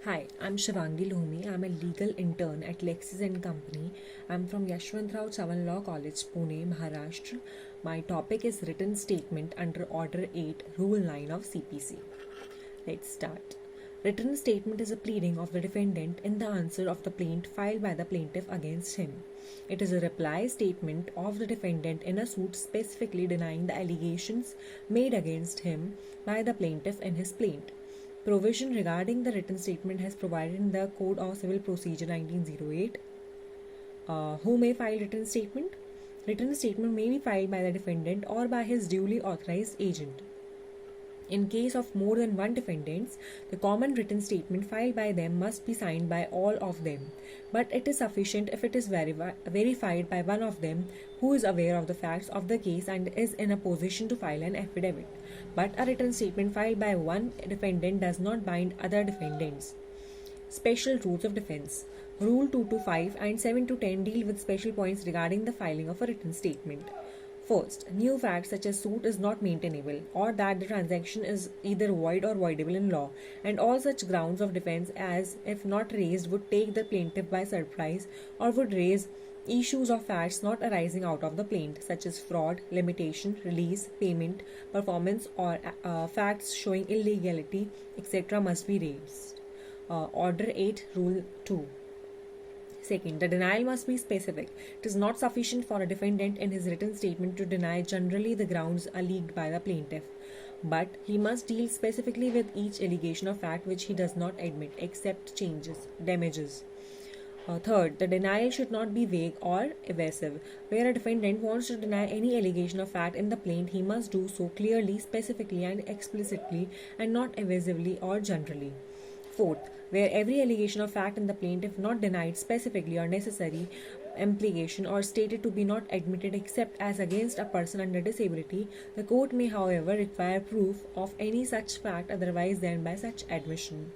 Hi, I'm Shivangi Lohomi. I'm a legal intern at LEXIS and Company. I'm from Yashwantrao Chavan Law College, Pune, Maharashtra. My topic is written statement under Order 8, Rule 9 of CPC. Let's start. Written statement is a pleading of the defendant in the answer of the plaint filed by the plaintiff against him. It is a reply statement of the defendant in a suit specifically denying the allegations made against him by the plaintiff in his plaint. Provision regarding the written statement has provided in the Code of Civil Procedure 1908. Who may file written statement? Written statement may be filed by the defendant or by his duly authorized agent. In case of more than one defendants, the common written statement filed by them must be signed by all of them, but it is sufficient if it is verified by one of them who is aware of the facts of the case and is in a position to file an affidavit. But a written statement filed by one defendant does not bind other defendants. Special rules of defense. Rule 2 to 5 and 7 to 10 deal with special points regarding the filing of a written statement. First, new facts such as suit is not maintainable or that the transaction is either void or voidable in law, and all such grounds of defense as, if not raised, would take the plaintiff by surprise or would raise issues of facts not arising out of the plaint, such as fraud, limitation, release, payment, performance, or facts showing illegality, etc. must be raised. Order 8, Rule 2. Second, the denial must be specific. It is not sufficient for a defendant in his written statement to deny generally the grounds alleged by the plaintiff, but he must deal specifically with each allegation of fact which he does not admit, except damages. Third, the denial should not be vague or evasive. Where a defendant wants to deny any allegation of fact in the plaint, he must do so clearly, specifically, and explicitly, and not evasively or generally. Fourth, where every allegation of fact in the plaint, if not denied specifically or necessary implication or stated to be not admitted except as against a person under disability, the court may, however, require proof of any such fact otherwise than by such admission.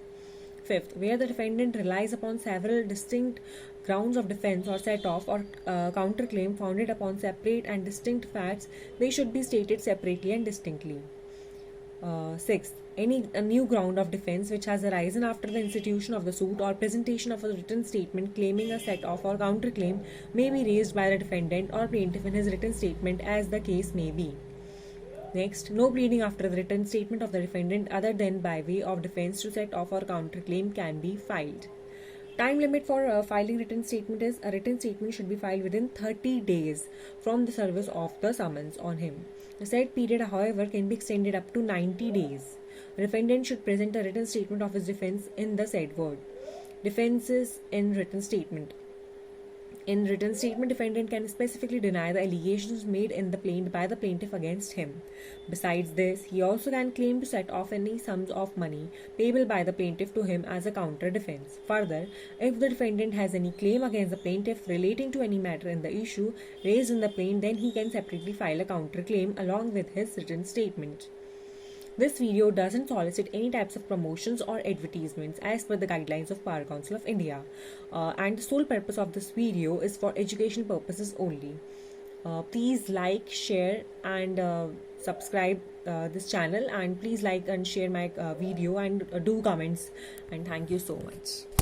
Fifth, where the defendant relies upon several distinct grounds of defense or set-off or counterclaim founded upon separate and distinct facts, they should be stated separately and distinctly. Sixth, any new ground of defense which has arisen after the institution of the suit or presentation of a written statement claiming a set-off or counterclaim may be raised by the defendant or plaintiff in his written statement as the case may be. Next, no pleading after the written statement of the defendant other than by way of defense to set off or counterclaim can be filed. Time limit for filing written statement is a written statement should be filed within 30 days from the service of the summons on him. The said period, however, can be extended up to 90 days. The defendant should present a written statement of his defense in the said word. Defenses in written statement. In written statement, defendant can specifically deny the allegations made in the plaint by the plaintiff against him. Besides this, he also can claim to set off any sums of money payable by the plaintiff to him as a counter defense. Further, if the defendant has any claim against the plaintiff relating to any matter in the issue raised in the plaint, then he can separately file a counter claim along with his written statement. This video doesn't solicit any types of promotions or advertisements as per the guidelines of Bar Council of India, and the sole purpose of this video is for education purposes only. Please like, share and subscribe this channel, and please like and share my video and do comments, and thank you so much.